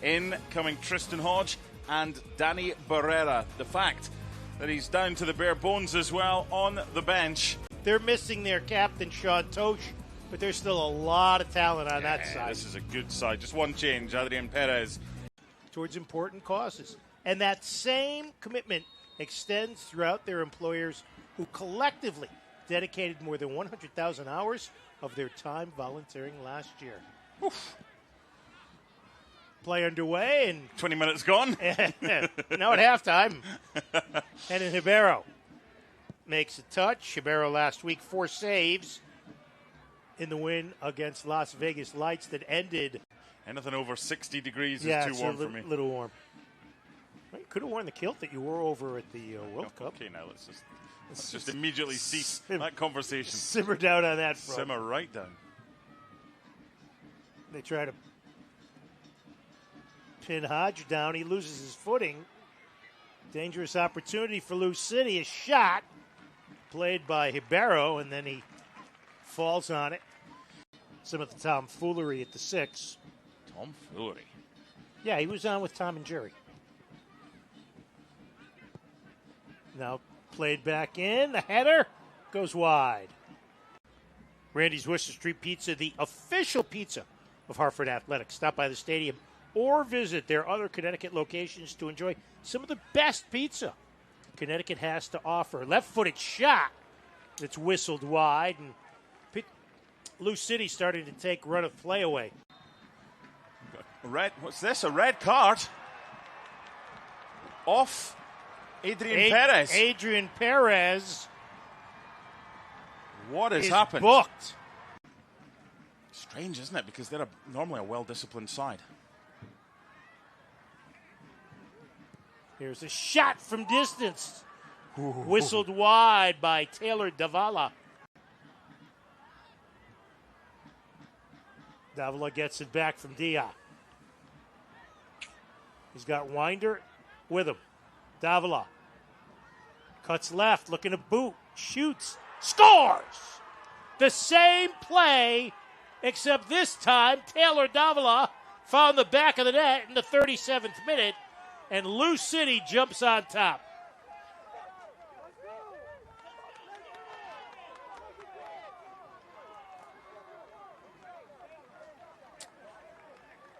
In coming Tristan Hodge and Danny Barrera. The fact that he's down to the bare bones as well on the bench. They're missing their captain, Sean Tosh, but there's still a lot of talent on that side. This is a good side. Just one change, Adrian Perez. Towards important causes. And that same commitment extends throughout their employers who collectively dedicated more than 100,000 hours of their time volunteering last year. Oof. Play underway and 20 minutes gone. Now at halftime. And then Ribeiro makes a touch. Ribeiro last week 4 saves in the win against Las Vegas Lights that ended. Anything over 60 degrees is too warm for me. A little warm. Well, you could have worn the kilt that you wore over at the World Cup. Okay, now let's just immediately cease that conversation. Simmer down on that front. Simmer right down. They try to pin Hodge down. He loses his footing. Dangerous opportunity for Lou City. A shot played by Ribeiro, and then he falls on it. Some of the tomfoolery at the 6. Tomfoolery? Yeah, he was on with Tom and Jerry. Now played back in. The header goes wide. Randy's Worcester Street Pizza, the official pizza of Hartford Athletic. Stop by the stadium or visit their other Connecticut locations to enjoy some of the best pizza Connecticut has to offer. Left-footed shot that's whistled wide, and Lou City starting to take run of play away. What's this? A red card? Off Adrian Perez. Adrian Perez. What has happened? Booked. Strange, isn't it? Because they're normally a well-disciplined side. Here's a shot from distance. Whistled wide by Taylor Davala. Davala gets it back from Dia. He's got Winder with him. Davala cuts left, looking to boot, shoots, scores! The same play, except this time Taylor Davala found the back of the net in the 37th minute, and Lou City jumps on top.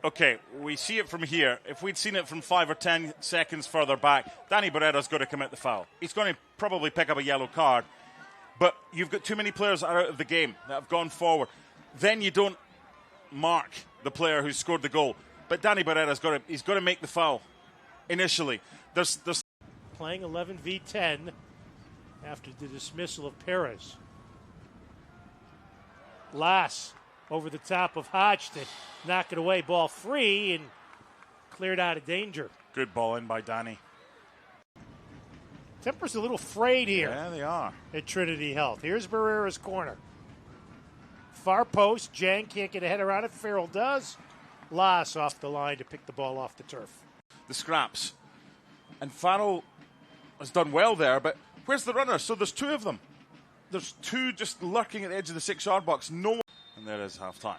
Okay, we see it from here. If we'd seen it from 5 or 10 seconds further back, Danny Barrera's got to commit the foul. He's going to probably pick up a yellow card. But you've got too many players that are out of the game that have gone forward. Then you don't mark the player who scored the goal. But Danny Barrera's got to make the foul initially. There's playing 11v10 after the dismissal of Perez. Lass over the top of Hodge to knock it away, ball free, and cleared out of danger. Good ball in by Danny. Temper's a little frayed here. Yeah, they are. At Trinity Health. Here's Barrera's corner. Far post. Jang can't get a head around it. Farrell does. Lass off the line to pick the ball off the turf. The scraps. And Farrell has done well there, but where's the runner? So there's 2 of them. There's 2 just lurking at the edge of the 6-yard box. No one. And there is halftime.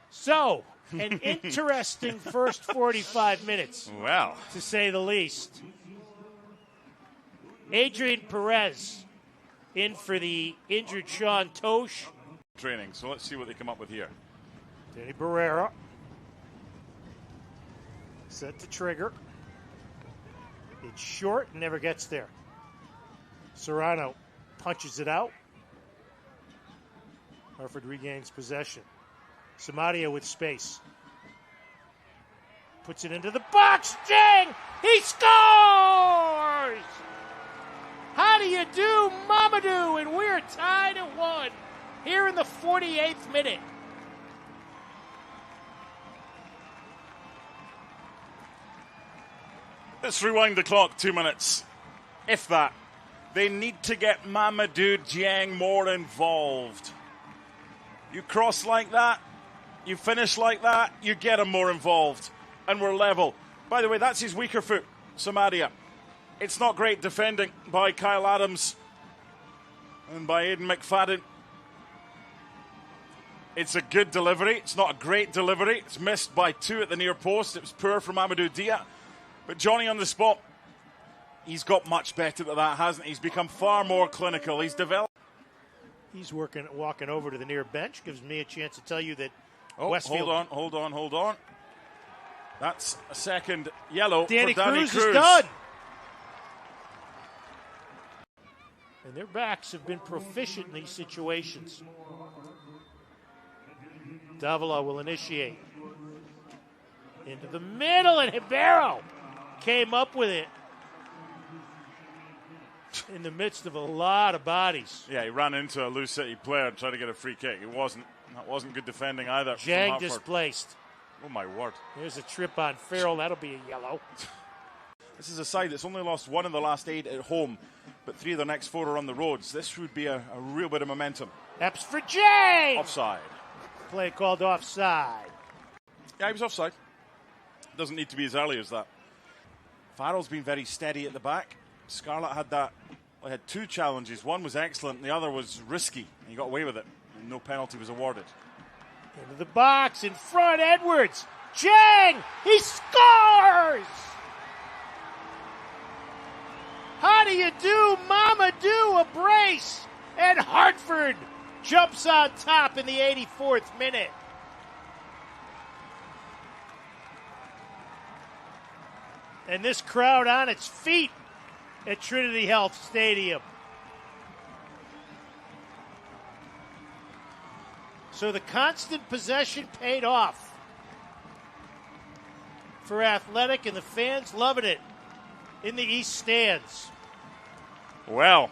So, an interesting first 45 minutes. Well, to say the least. Adrian Perez in for the injured Sean Tosh. Training, so let's see what they come up with here. Danny Barrera. Set to trigger. It's short and never gets there. Serrano punches it out. Hartford regains possession. Samadia with space. Puts it into the box. Jang! He scores! How do you do, Mamadou? And we're tied at 1 here in the 48th minute. Let's rewind the clock 2 minutes. If that. They need to get Mamadou Dieng more involved. You cross like that, you finish like that, you get him more involved. And we're level. By the way, that's his weaker foot, Samadia. It's not great defending by Kyle Adams and by Aidan McFadden. It's a good delivery. It's not a great delivery. It's missed by 2 at the near post. It was poor from Amadou Dia. But Johnny on the spot, he's got much better at that, hasn't he? He's become far more clinical. He's developed. He's walking over to the near bench. Gives me a chance to tell you that Westfield. Hold on. That's a second yellow for Danny Cruz. Is done. And their backs have been proficient in these situations. Davila will initiate. Into the middle, and Ribeiro came up with it in the midst of a lot of bodies. Yeah, he ran into a Lou City player and tried to get a free kick. That wasn't good defending either. Zhang displaced. Oh, my word. There's a trip on Farrell. That'll be a yellow. This is a side that's only lost 1 in the last 8 at home, but 3 of the next 4 are on the roads. This would be a real bit of momentum. Epps for Zhang! Offside. Play called offside. Yeah, he was offside. Doesn't need to be as early as that. Farrell's been very steady at the back. Scarlett had 2 challenges. One was excellent, and the other was risky. He got away with it, and no penalty was awarded. Into the box, in front, Edwards. Zhang! He scores! How do you do, Mama do? A brace! And Hartford jumps on top in the 84th minute. And this crowd on its feet at Trinity Health Stadium. So the constant possession paid off for Athletic, and the fans loving it in the East stands. Well,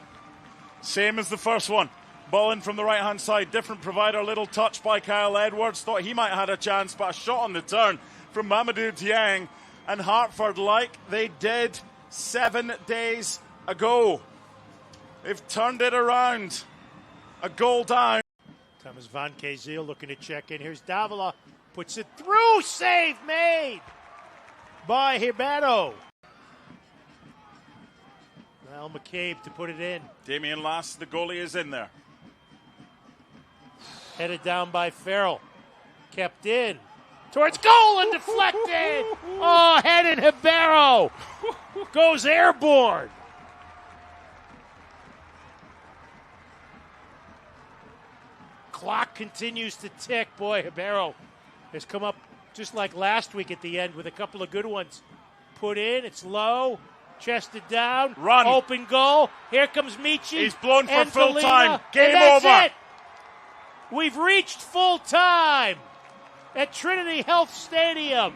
same as the first one. Ball in from the right-hand side. Different provider. Little touch by Kyle Edwards. Thought he might have had a chance, but a shot on the turn from Mamadou Dieng. And Hartford, like they did 7 days ago, they've turned it around. A goal down. Thomas Van Keziel looking to check in. Here's Davila. Puts it through. Save made by Ribeiro. Well, McCabe to put it in. Damian Lass, the goalie, is in there. Headed down by Farrell. Kept in. Towards goal and deflected. Oh, headed Ribeiro. Goes airborne. Clock continues to tick. Boy, Ribeiro has come up just like last week at the end with a couple of good ones. Put in. It's low. Chested down. Run. Open goal. Here comes Michi. He's blown for and full Tolina. time. Game and that's over. It. We've reached full time at Trinity Health Stadium.